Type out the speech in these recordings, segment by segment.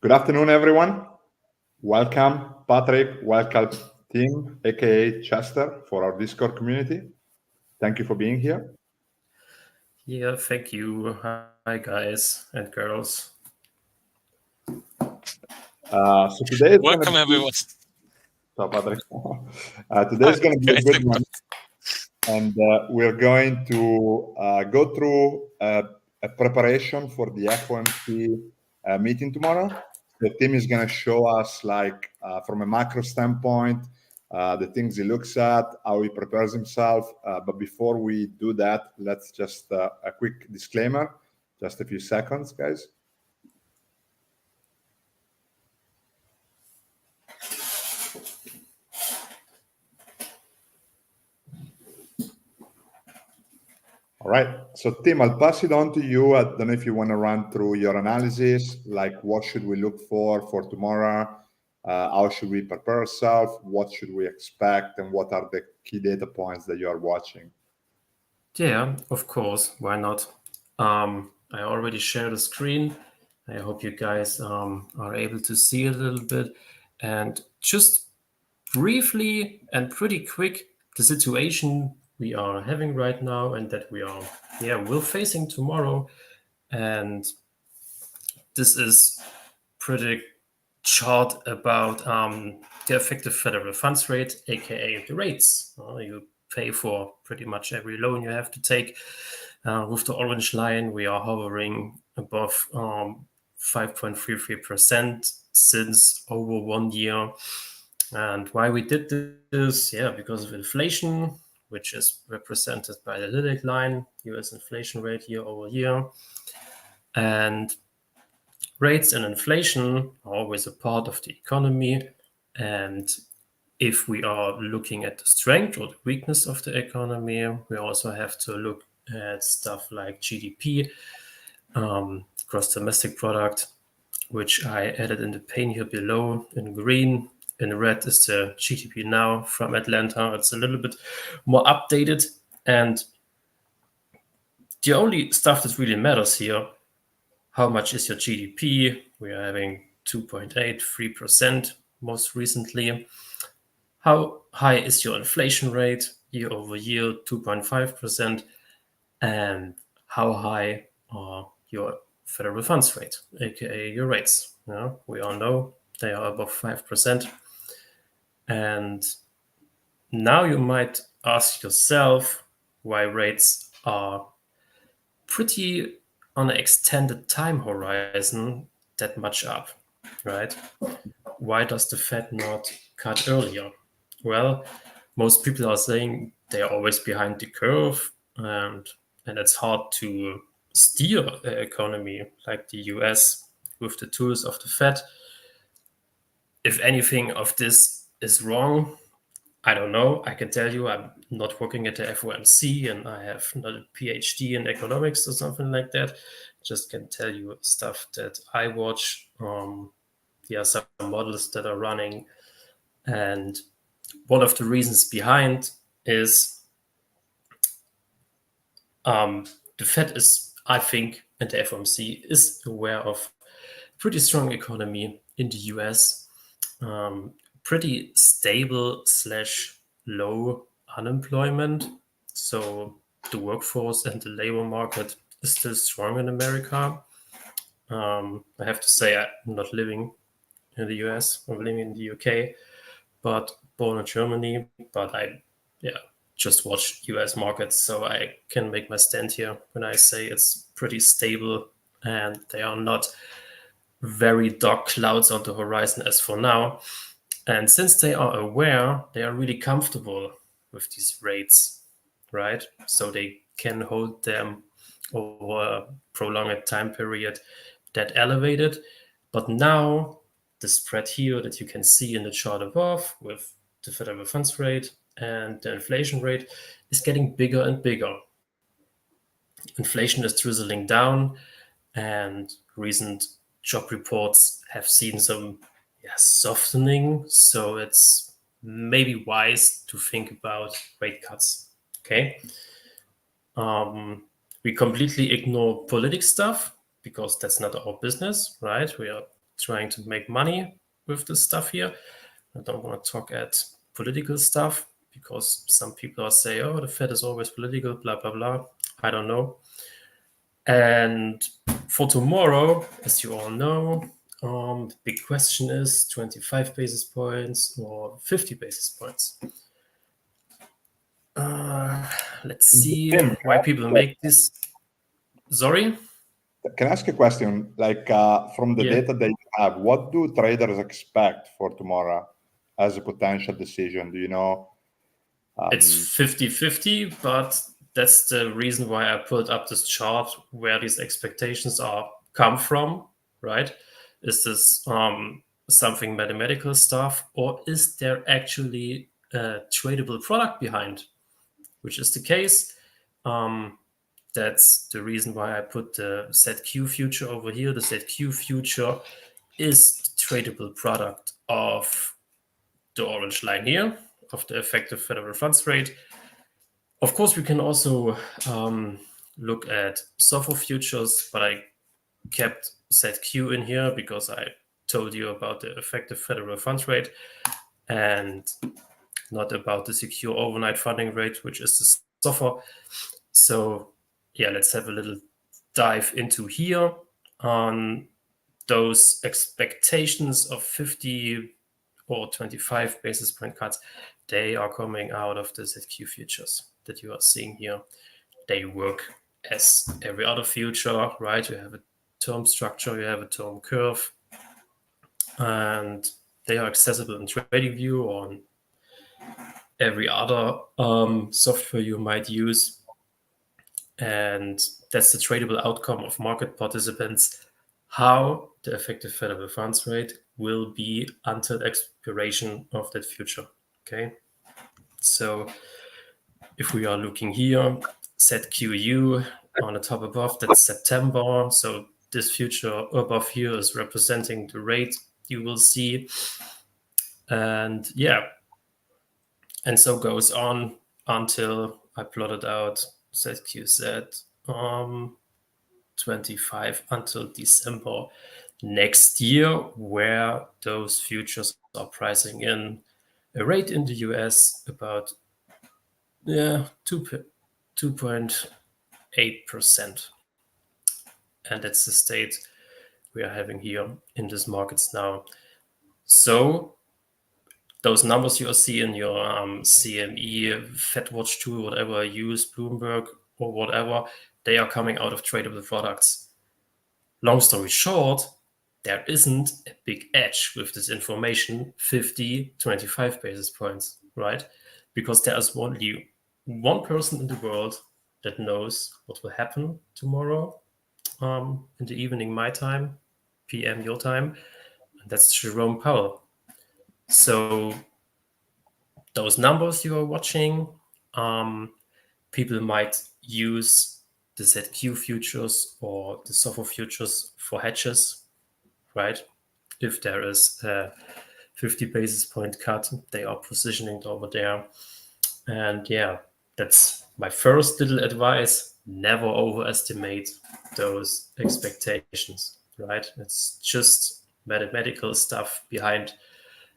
Good afternoon, everyone. Welcome, Patrick. Welcome, Tim, aka Chester, for our Discord community. Thank you for being here. Yeah, thank you. Hi, guys and girls. So today is Welcome, going to be everyone. so, Patrick. Today is going to be a good one, and we're going to go through a preparation for the FOMC meeting tomorrow. The team is going to show us, from a macro standpoint, the things he looks at, how he prepares himself. But before we do that, let's just a quick disclaimer, just a few seconds, guys. All right. So, Tim, I'll pass it on to you. I don't know if you want to run through your analysis, like what should we look for tomorrow? How should we prepare ourselves? What should we expect? And what are the key data points that you are watching? Yeah, of course. Why not? I already shared the screen. I hope you guys are able to see it a little bit. And just briefly and pretty quick, the situation we are having right now and that we're facing tomorrow. And this is pretty short about the effective federal funds rate, aka the rates you pay for pretty much every loan you have to take. With the orange line, we are hovering above 5.33% since over 1 year. And why we did this? Yeah, because of inflation, which is represented by the lilac line, US inflation rate year over year. And rates and inflation are always a part of the economy. And if we are looking at the strength or the weakness of the economy, we also have to look at stuff like GDP, gross domestic product, which I added in the pane here below in green. In red is the GDP now from Atlanta. It's a little bit more updated. And the only stuff that really matters here, how much is your GDP? We are having 2.83% most recently. How high is your inflation rate year over year? 2.5%. And how high are your federal funds rate, aka your rates? We all know they are above 5%. And now you might ask yourself why rates are pretty on an extended time horizon that much up, right? Why does the Fed not cut earlier? Well, most people are saying they are always behind the curve, and it's hard to steer the economy like the US with the tools of the Fed. If anything of this is wrong, I don't know. I can tell you I'm not working at the FOMC and I have not a PhD in economics or something like that. Just can tell you stuff that I watch. Some models that are running. And one of the reasons behind is the Fed is, I think, and the FOMC is aware of pretty strong economy in the US, pretty stable / low unemployment. So the workforce and the labor market is still strong in America. I have to say I'm not living in the US. I'm living in the UK, but born in Germany. But I just watch US markets, so I can make my stand here when I say it's pretty stable and they are not very dark clouds on the horizon as for now. And since they are aware, they are really comfortable with these rates, right? So they can hold them over a prolonged time period that elevated. But now the spread here that you can see in the chart above with the federal funds rate and the inflation rate is getting bigger and bigger. Inflation is drizzling down, and recent job reports have seen some softening. So it's maybe wise to think about rate cuts. Okay. We completely ignore political stuff because that's not our business, right? We are trying to make money with this stuff here. I don't want to talk at political stuff because some people are saying, oh, the Fed is always political, blah, blah, blah. I don't know. And for tomorrow, as you all know, the big question is 25 basis points or 50 basis points. Let's see why people make this. Sorry? Can I ask a question? Like from the data that you have, what do traders expect for tomorrow as a potential decision? Do you know? It's 50-50, but that's the reason why I put up this chart where these expectations are come from, right? Is this something mathematical stuff, or is there actually a tradable product behind? Which is the case. That's the reason why I put the ZQ future over here. The ZQ future is the tradable product of the orange line here, of the effective federal funds rate. Of course, we can also look at SOFR futures, but I kept ZQ in here because I told you about the effective federal funds rate and not about the secure overnight funding rate, which is the SOFR. So yeah, let's have a little dive into here on those expectations of 50 or 25 basis point cuts. They are coming out of the ZQ futures that you are seeing here. They work as every other future, right? You have a term structure, you have a term curve, and they are accessible in TradingView or on every other software you might use. And that's the tradable outcome of market participants, how the effective federal funds rate will be until expiration of that future. Okay. So if we are looking here, ZQU on the top above, that's September. So this future above here is representing the rate you will see. And yeah, and so goes on until I plotted out ZQZ 25 until December next year, where those futures are pricing in a rate in the US about 2.8%. And that's the state we are having here in these markets now. So those numbers you see in your CME, FedWatch tool, whatever you use, Bloomberg or whatever, they are coming out of tradable products. Long story short, there isn't a big edge with this information, 50, 25 basis points, right? Because there is only one person in the world that knows what will happen tomorrow in the evening, my time, PM, your time, and that's Jerome Powell. So those numbers you are watching, people might use the ZQ futures or the SOFR futures for hedges, right? If there is a 50 basis point cut, they are positioning over there. And yeah, that's my first little advice. Never overestimate those expectations, right? It's just mathematical stuff behind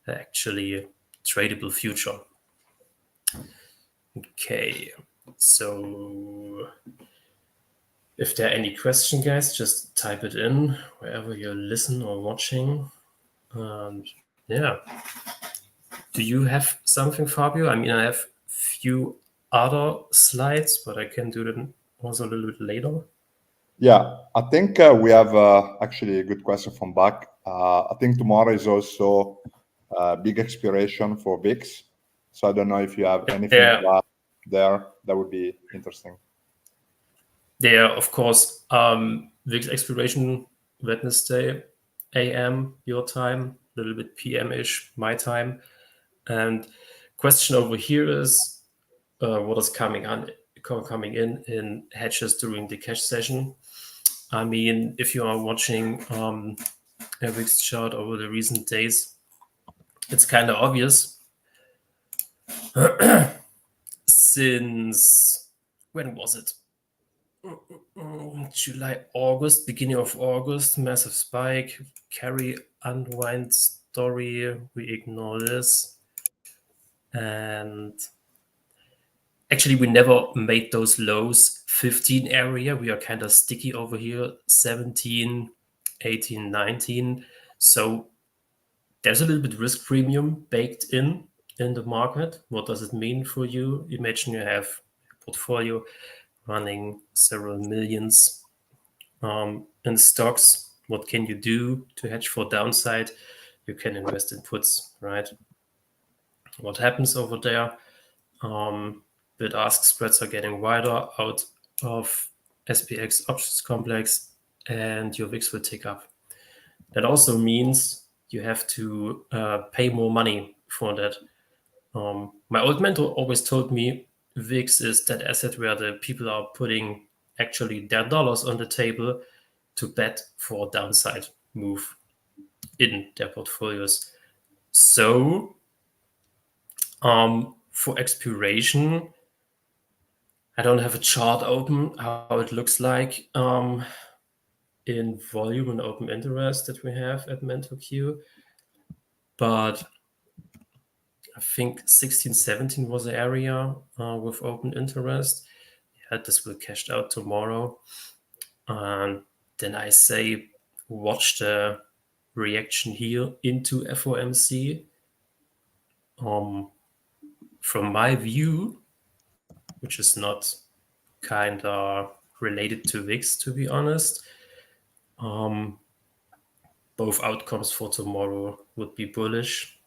actually tradable future. Okay, so if there are any questions, guys, just type it in wherever you listen or watching. And yeah, do you have something, Fabio? I mean, I have few other slides, but I can do them also a little bit later. Yeah, I think we have actually a good question from Buck. I think tomorrow is also a big expiration for VIX. So I don't know if you have anything to add there. That would be interesting. Yeah, of course. VIX expiration Wednesday, AM, your time, a little bit PM-ish, my time. And question over here is what is coming in hedges during the cash session. I mean, if you are watching a VIX chart over the recent days, it's kind of obvious. Since when was it? July, August, beginning of August, massive spike, carry unwind story. We ignore this. And actually, we never made those lows. 15 area, we are kind of sticky over here. 17, 18, 19. So there's a little bit risk premium baked in the market. What does it mean for you? Imagine you have a portfolio running several millions in stocks. What can you do to hedge for downside? You can invest in puts, right? What happens over there? Bid-ask spreads are getting wider out of SPX options complex, and your VIX will tick up. That also means you have to pay more money for that. My old mentor always told me VIX is that asset where the people are putting actually their dollars on the table to bet for a downside move in their portfolios. So for expiration, I don't have a chart open how it looks like in volume and open interest that we have at MentorQ, but I think 16, 17 was the area with open interest. Yeah, this will cash out tomorrow. And then I say, watch the reaction here into FOMC. From my view, which is not kind of related to VIX, to be honest, both outcomes for tomorrow would be bullish.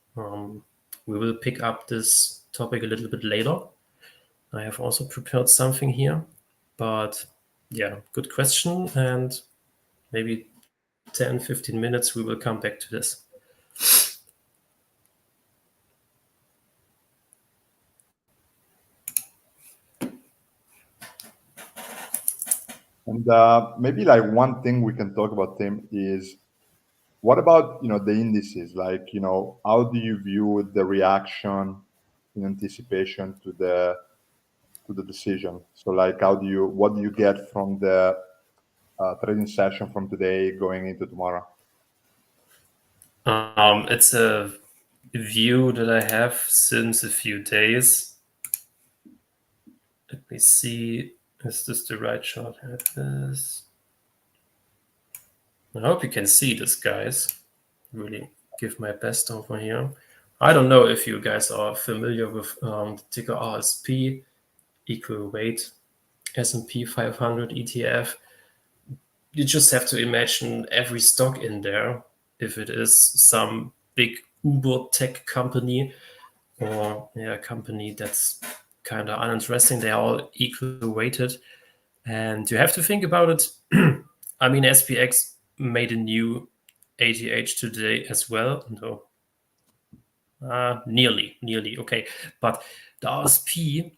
We will pick up this topic a little bit later. I have also prepared something here, but yeah, good question. And maybe 10, 15 minutes, we will come back to this. And maybe like one thing we can talk about, Tim, is what about the indices? Like how do you view the reaction in anticipation to the decision? So like what do you get from the trading session from today going into tomorrow? It's a view that I have since a few days. Let me see. Is this the right chart? I have this. I hope you can see this, guys. Really give my best over here. I don't know if you guys are familiar with the ticker RSP, equal weight S&P 500 ETF. You just have to imagine every stock in there, if it is some big Uber tech company or a company that's kind of uninteresting, they are all equal weighted. And you have to think about it. I mean, SPX made a new ATH today as well. No, nearly. Okay. But the RSP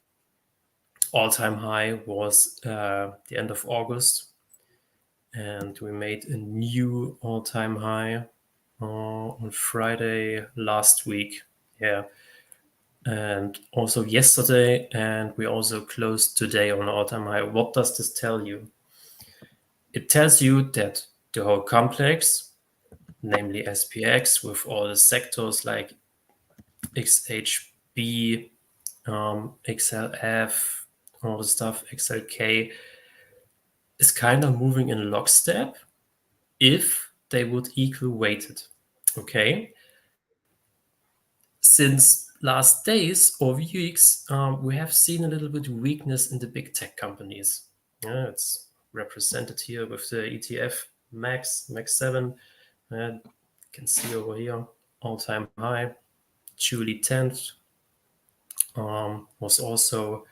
all-time high was the end of August. And we made a new all-time high on Friday last week. Yeah. And also yesterday, and we also closed today on all-time high. What does this tell you? It tells you that the whole complex, namely SPX, with all the sectors like XHB, XLF, all the stuff, XLK, is kind of moving in lockstep if they would equal weighted. Okay. Since last days or weeks, we have seen a little bit of weakness in the big tech companies. Yeah, it's represented here with the ETF Max 7. You can see over here, all-time high. July 10th was also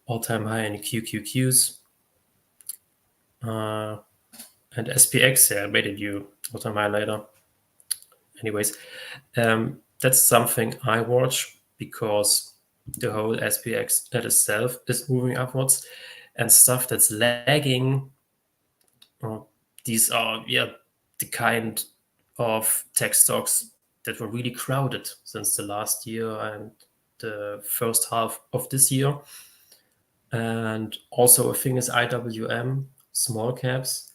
all-time high in QQQs. And SPX, yeah, made it you all-time high later. Anyways, that's something I watch because the whole SPX at itself is moving upwards, and stuff that's lagging. These are the kind of tech stocks that were really crowded since the last year and the first half of this year. And also a thing is IWM, small caps.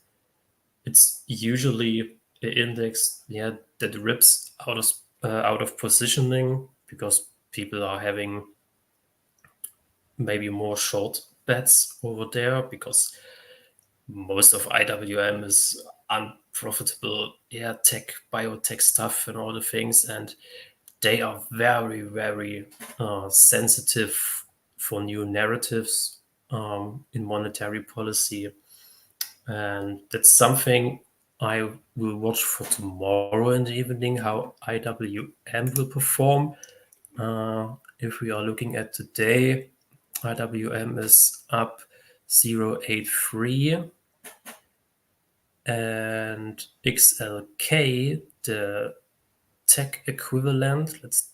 It's usually an index, that rips out of positioning because people are having maybe more short bets over there because most of IWM is unprofitable, tech, biotech stuff and all the things, and they are very, very sensitive for new narratives in monetary policy. And that's something I will watch for tomorrow in the evening, how IWM will perform. If we are looking at today, IWM is up 0.83, and XLK, the tech equivalent, let's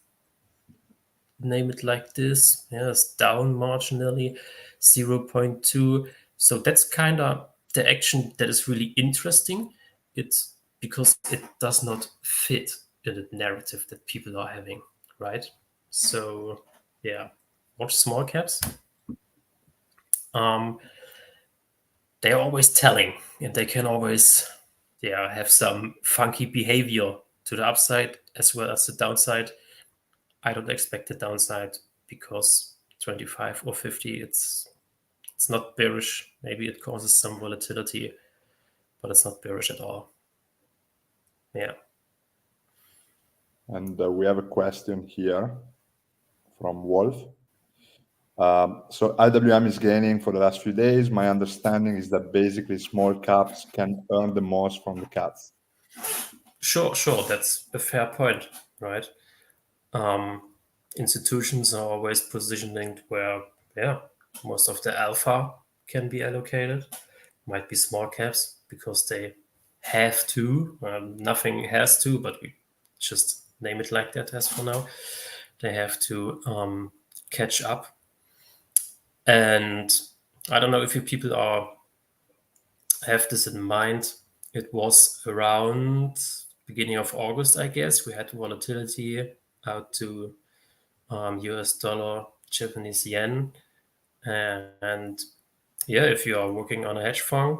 name it like this, it's down marginally 0.2. So that's kind of the action that is really interesting. It's because it does not fit in the narrative that people are having, right? So watch small caps. They're always telling, and they can always have some funky behavior to the upside as well as the downside. I don't expect the downside because 25 or 50, it's not bearish. Maybe it causes some volatility, but it's not bearish at all. Yeah. And we have a question here from Wolf. So IWM is gaining for the last few days. My understanding is that basically small caps can earn the most from the cuts. Sure. That's a fair point, right? Institutions are always positioning where, most of the alpha can be allocated. Might be small caps because they have to. Nothing has to, but we just name it like that as for now. They have to catch up. And I don't know if you people have this in mind. It was around beginning of August, I guess. We had volatility out to US dollar, Japanese yen. And if you are working on a hedge fund,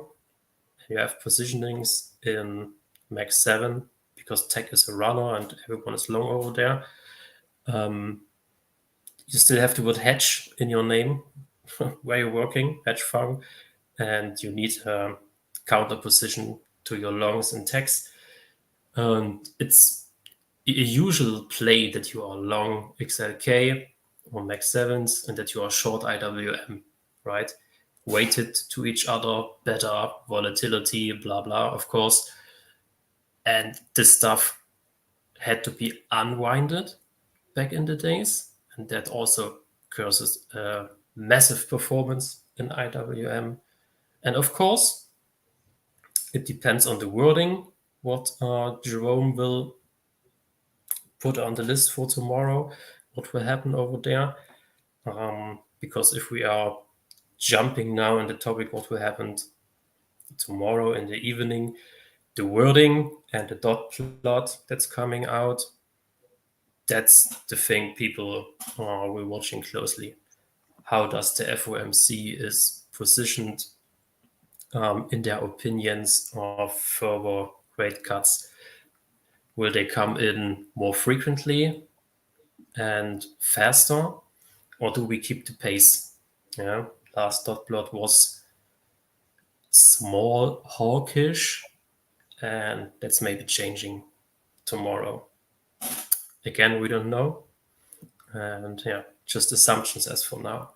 you have positionings in Max 7 because tech is a runner and everyone is long over there. You still have to put hedge in your name where you're working, hedge fund, and you need a counter position to your longs in techs. And it's a usual play that you are long XLK or Max 7s and that you are short IWM, right? Weighted to each other, better volatility, blah, blah, of course. And this stuff had to be unwinded back in the days. And that also causes massive performance in IWM. And of course, it depends on the wording, what Jerome will put on the list for tomorrow, what will happen over there. Because if we are jumping now in the topic, what will happen tomorrow in the evening, the wording and the dot plot that's coming out, that's the thing people will watching closely. How does the FOMC is positioned in their opinions of further rate cuts? Will they come in more frequently and faster, or do we keep the pace? Last dot plot was small hawkish, and that's maybe changing tomorrow. Again, we don't know, and just assumptions as for now.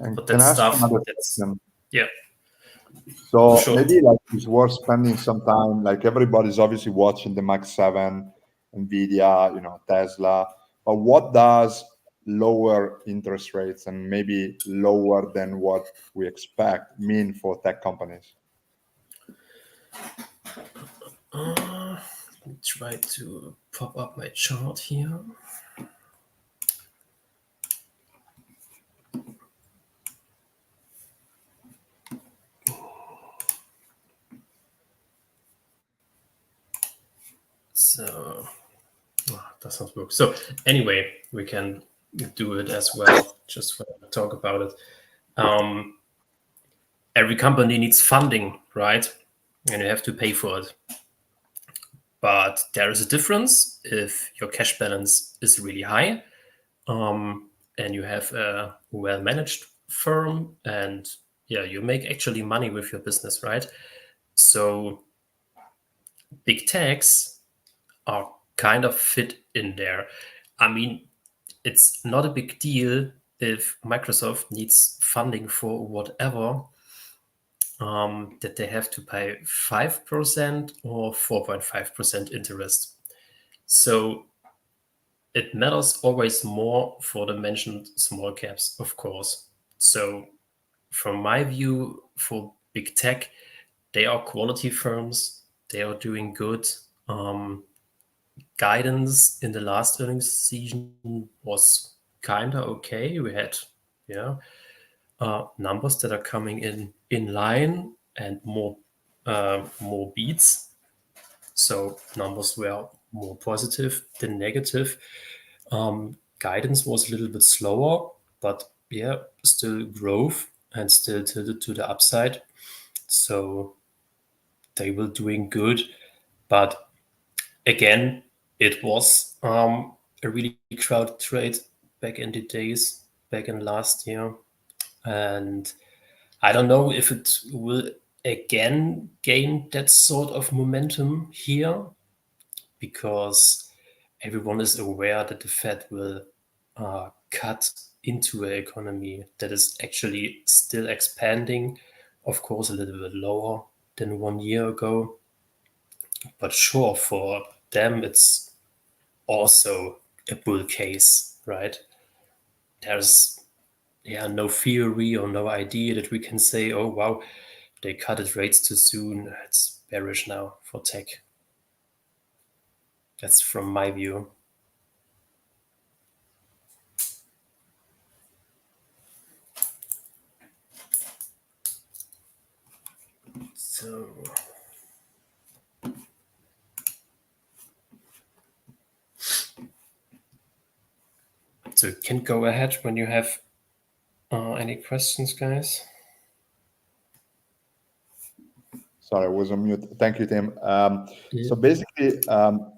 And but can that's I ask stuff another that's question? yeah. So Sure. maybe like it's worth spending some time. Like everybody's obviously watching the Max 7, Nvidia, Tesla. But what does lower interest rates and maybe lower than what we expect mean for tech companies? Let me try to pop up my chart here. So does not work. So anyway, we can do it as well, just for talk about it. Every company needs funding, right? And you have to pay for it. But there is a difference if your cash balance is really high, and you have a well-managed firm, and yeah, you make actually money with your business, right? So big techs are kind of fit in there. I mean, it's not a big deal if Microsoft needs funding for whatever, that they have to pay 5% or 4.5% interest. So it matters always more for the mentioned small caps, of course. So from my view, for big tech, they are quality firms. They are doing good. Guidance in the last earnings season was kind of okay. We had, numbers that are coming in line and more beats. So numbers were more positive than negative. Guidance was a little bit slower, but yeah, still growth and still tilted to the upside. So they were doing good, but again, it was a really crowded trade back in the days, back in last year, and I don't know if it will again gain that sort of momentum here, because everyone is aware that the Fed will cut into an economy that is actually still expanding, of course, a little bit lower than 1 year ago. But sure, for them, it's also a bull case, right? There's no theory or no idea that we can say, oh, wow, they cut it rates too soon. It's bearish now for tech. That's from my view. So you can go ahead when you have any questions, guys. Sorry, I was on mute. Thank you, Tim. So basically,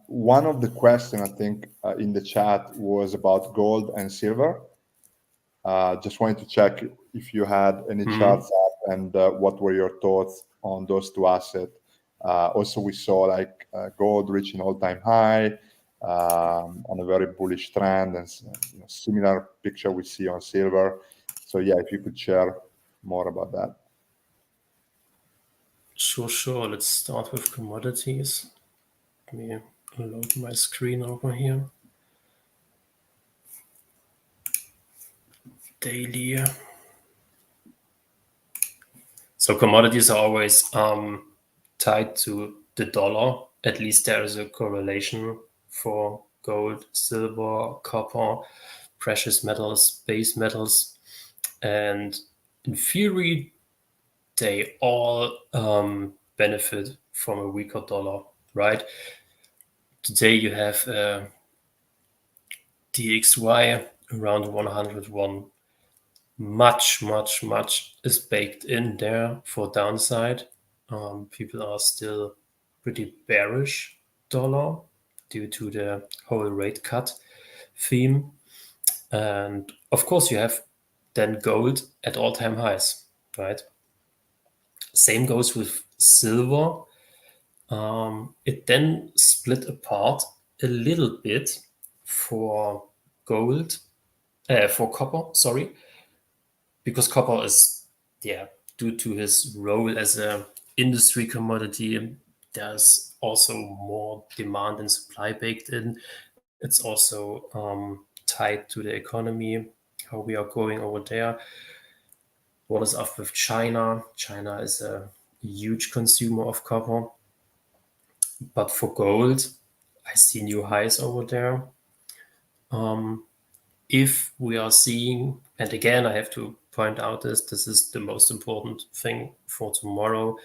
one of the questions I think in the chat was about gold and silver. Just wanted to check if you had any charts up, and what were your thoughts on those two assets. Also, we saw like gold reaching all-time high on a very bullish trend, and similar picture we see on silver. So yeah, if you could share more about that. Sure. Let's start with commodities. Let me load my screen over here. Daily. So commodities are always tied to the dollar. At least there is a correlation for gold, silver, copper, precious metals, base metals. And in theory, they all benefit from a weaker dollar, right? Today you have DXY around 101. Much is baked in there for downside. People are still pretty bearish dollar due to the whole rate cut theme. And of course, you have then gold at all-time highs, right? Same goes with silver. It then split apart a little bit for gold, for copper, sorry, because copper is, due to his role as a industry commodity, there's also more demand and supply baked in. It's also tied to the economy, how we are going over there. What is up with China? China is a huge consumer of copper. But for gold, I see new highs over there. If we are seeing, and again, I have to point out this is the most important thing for tomorrow,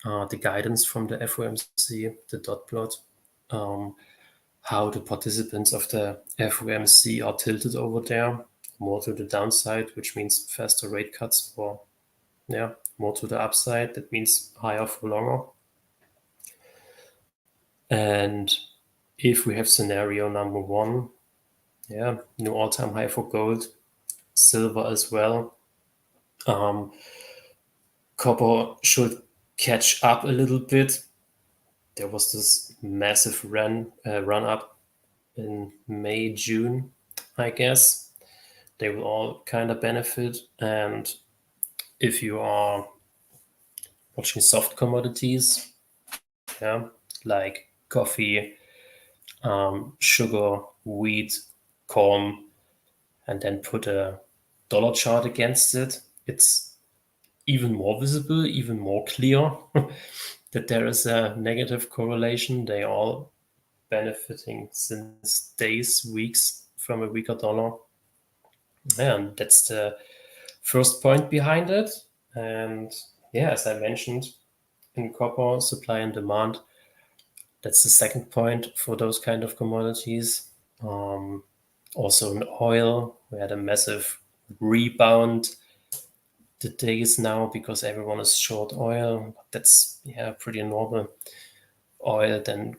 the guidance from the FOMC, the dot plot, how the participants of the FOMC are tilted over there. more to the downside, which means faster rate cuts, or more to the upside, that means higher for longer. And if we have scenario number one, new all-time high for gold, silver as well. Copper should catch up a little bit. There was this massive run up in May, June, I guess. They will all kind of benefit. And if you are watching soft commodities, like coffee, sugar, wheat, corn, and then put a dollar chart against it, it's even more visible, even more clear that there is a negative correlation. They all benefiting since days, weeks from a weaker dollar. And that's the first point behind it. And as I mentioned, in copper, supply and demand, that's the second point for those kind of commodities. Also in oil, we had a massive rebound the days now because everyone is short oil. That's pretty normal. Oil then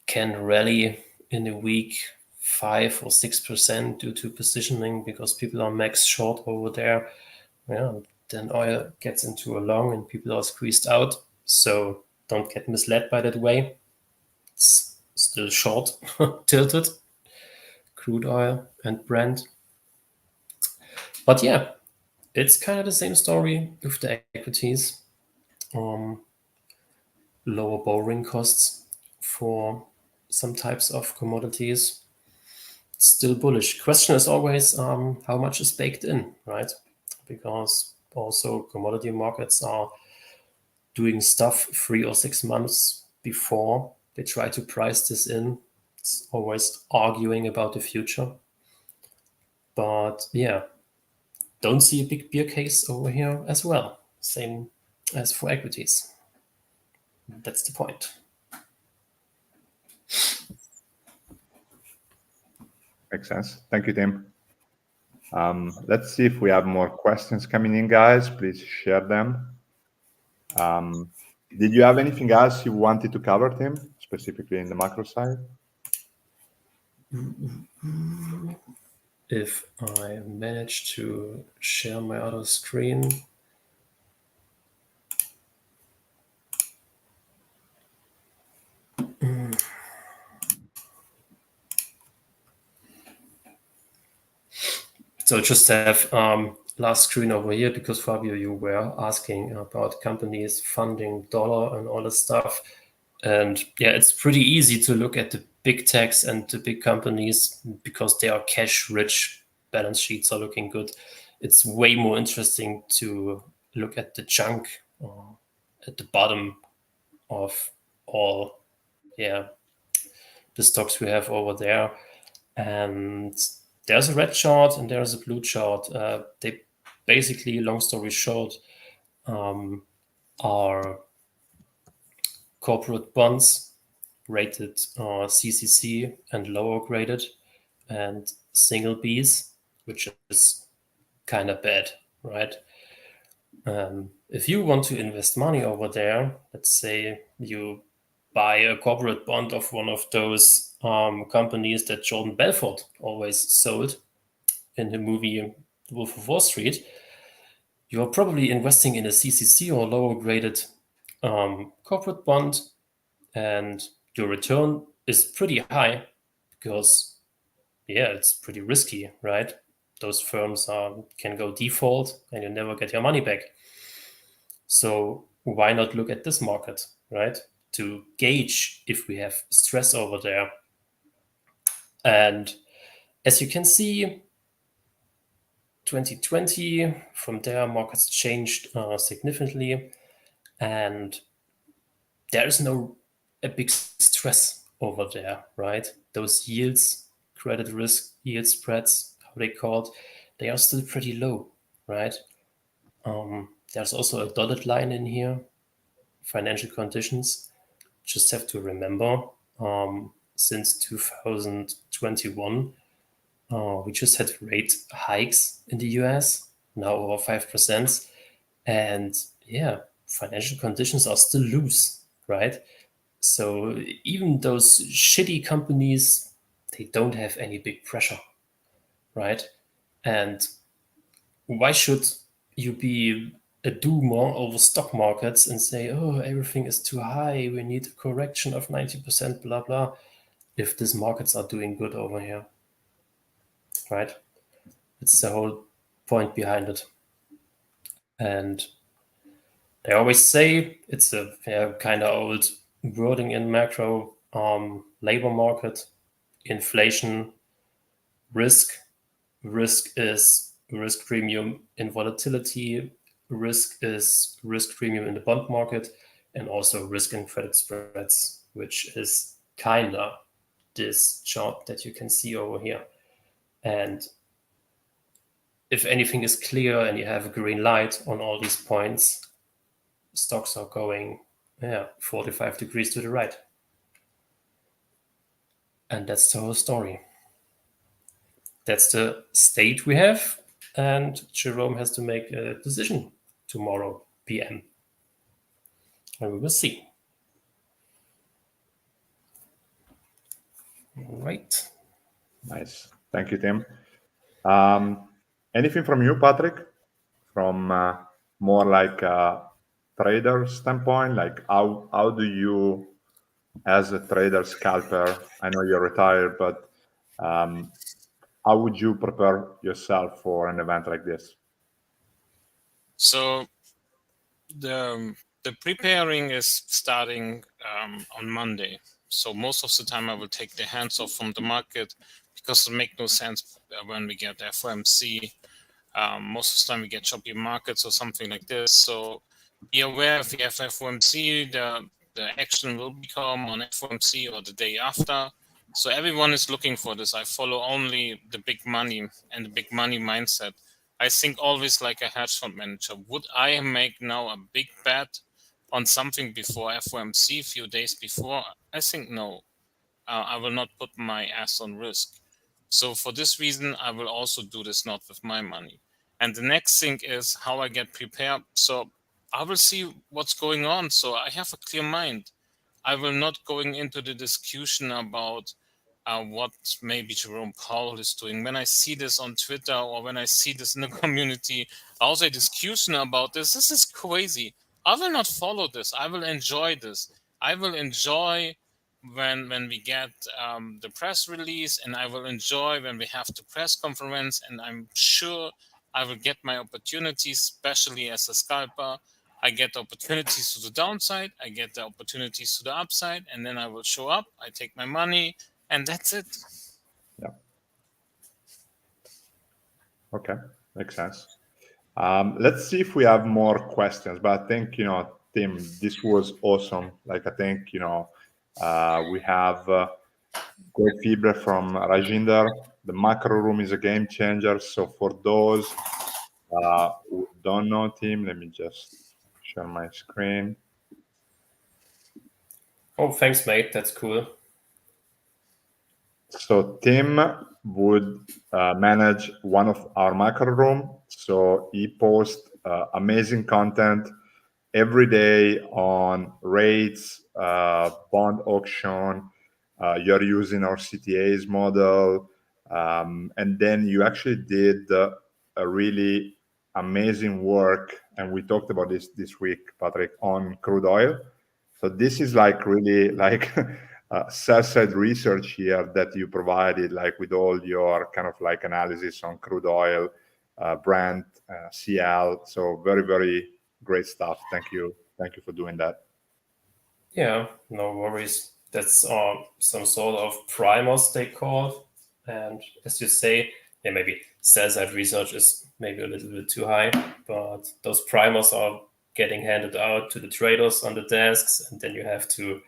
can rally in a week 5 or 6% due to positioning because people are max short over there. Then oil gets into a long and people are squeezed out. So don't get misled by that way. It's still short tilted, crude oil and Brent. But it's kind of the same story with the equities. Lower borrowing costs for some types of commodities. Still bullish. Question is always how much is baked in, right? Because also commodity markets are doing stuff 3 or 6 months before they try to price this in. It's always arguing about the future. But don't see a big bear case over here as well. Same as for equities. That's the point. Makes sense. Thank you, Tim. Let's see if we have more questions coming in, guys. Please share them. Did you have anything else you wanted to cover, Tim, specifically in the macro side? If I manage to share my other screen. So just have last screen over here because Fabio, you were asking about companies funding dollar and all this stuff. And it's pretty easy to look at the big techs and the big companies because they are cash rich, balance sheets are looking good. It's way more interesting to look at the junk at the bottom of all the stocks we have over there. And there's a red chart and there's a blue chart. They basically, long story short, are corporate bonds rated CCC and lower graded, and single Bs, which is kind of bad, right? If you want to invest money over there, let's say you buy a corporate bond of one of those companies that Jordan Belfort always sold in the movie Wolf of Wall Street, you're probably investing in a CCC or lower graded corporate bond, and your return is pretty high because it's pretty risky, right? Those firms can go default and you never get your money back. So why not look at this market, right? To gauge if we have stress over there. And as you can see, 2020, from there, markets changed significantly. And there is a big stress over there, right? Those yields, credit risk yield spreads, how they called, they are still pretty low, right? There's also a dotted line in here, financial conditions. Just have to remember, since 2021, We just had rate hikes in the US, now over 5%. And yeah, financial conditions are still loose, right? So even those shitty companies, they don't have any big pressure, right? And why should you be a doomer over stock markets and say, oh, everything is too high, we need a correction of 90%, blah, blah, if these markets are doing good over here, right? It's the whole point behind it. And they always say it's a kind of old wording in macro, labor market, inflation, risk. Risk is risk premium in volatility. Risk is risk premium in the bond market, and also risk in credit spreads, which is kind of this chart that you can see over here. And if anything is clear and you have a green light on all these points, stocks are going 45 degrees to the right. And that's the whole story. That's the state we have. And Jerome has to make a decision tomorrow PM. And we will see. All right. Nice. Thank you, Tim. Anything from you, Patrick? From more like a trader standpoint, like how do you, as a trader scalper, I know you're retired, but how would you prepare yourself for an event like this? So the preparing is starting on Monday. So most of the time I will take the hands off from the market because it makes no sense when we get FOMC. Most of the time we get choppy markets or something like this. So be aware if we have FOMC, the action will become on FOMC or the day after. So everyone is looking for this. I follow only the big money and the big money mindset. I think always like a hedge fund manager. Would I make now a big bet on something before FOMC, a few days before? I think no. I will not put my ass on risk. So for this reason, I will also do this not with my money. And the next thing is how I get prepared. So I will see what's going on. So I have a clear mind. I will not going into the discussion about what maybe Jerome Powell is doing. When I see this on Twitter or when I see this in the community, also a discussion about this is crazy. I will not follow this. I will enjoy this. I will enjoy when we get the press release, and I will enjoy when we have the press conference, and I'm sure I will get my opportunities, especially as a scalper. I get the opportunities to the downside, I get the opportunities to the upside, and then I will show up, I take my money, and that's it. Yeah. Okay, makes sense. Let's see if we have more questions, but I think, Tim, this was awesome. Like, I think, we have great feedback from Rajinder. The macro room is a game changer. So for those who don't know Tim, let me just share my screen. Oh, thanks, mate. That's cool. So Tim would manage one of our macro room. So he posts amazing content every day on rates, bond auction. You're using our CTAs model. And then you actually did a really amazing work. And we talked about this week, Patrick, on crude oil. So this is like really like sell-side research here that you provided, like with all your kind of like analysis on crude oil, Brent, CL. So very, very great stuff. Thank you. Thank you for doing that. Yeah, no worries. That's some sort of primers they call. And as you say, maybe sell-side research is maybe a little bit too high, but those primers are getting handed out to the traders on the desks, and then you have to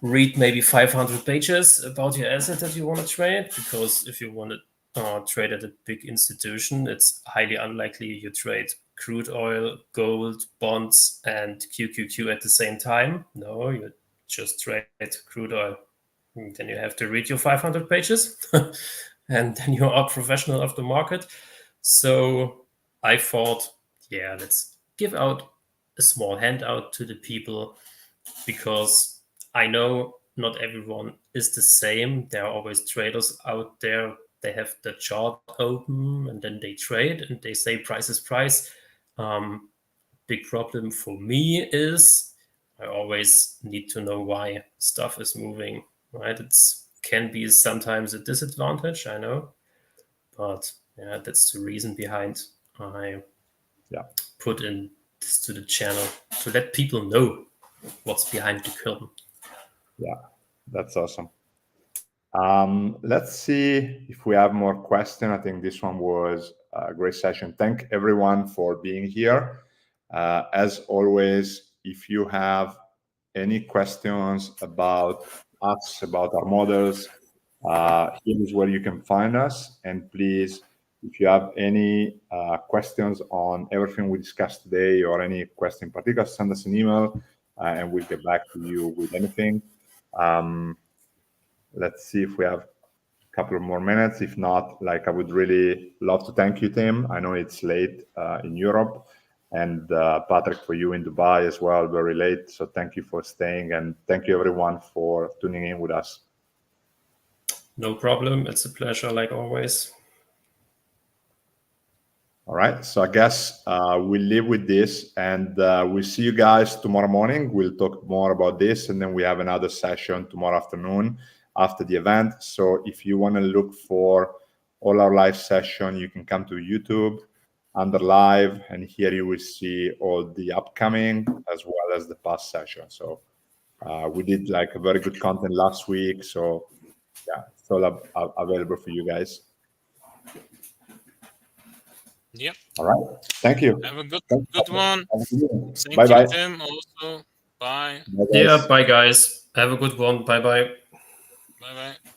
read maybe 500 pages about your asset that you want to trade, because if you want to trade at a big institution, it's highly unlikely you trade crude oil, gold, bonds, and QQQ at the same time. No, you just trade crude oil. And then you have to read your 500 pages, and then you are professional of the market. So I thought, yeah, let's give out a small handout to the people, because I know not everyone is the same. There are always traders out there. They have the chart open and then they trade and they say price is price. Big problem for me is I always need to know why stuff is moving, right? It can be sometimes a disadvantage, I know, but yeah, that's the reason behind I put in this to the channel to let people know what's behind the curtain. Yeah, that's awesome. Let's see if we have more questions. I think this one was a great session. Thank everyone for being here. As always, if you have any questions about us, about our models, here is where you can find us. And please, if you have any questions on everything we discussed today or any question in particular, send us an email and we'll get back to you with anything. Let's see if we have a couple of more minutes. If not, I would really love to thank you, Tim. I know it's late in Europe, and Patrick, for you in Dubai as well, very late. So thank you for staying, and thank you everyone for tuning in with us. No problem. It's a pleasure, like always. All right. So I guess we'll leave with this, and we'll see you guys tomorrow morning. We'll talk more about this, and then we have another session tomorrow afternoon after the event. So if you want to look for all our live session, you can come to YouTube under live, and here you will see all the upcoming as well as the past session. So we did a very good content last week. So yeah, it's all available for you guys. Yep. All right. Thank you. Have a good one. Thank Bye-bye. you, Tim, also. Bye. Yeah, bye, guys. Have a good one. Bye-bye. Bye-bye.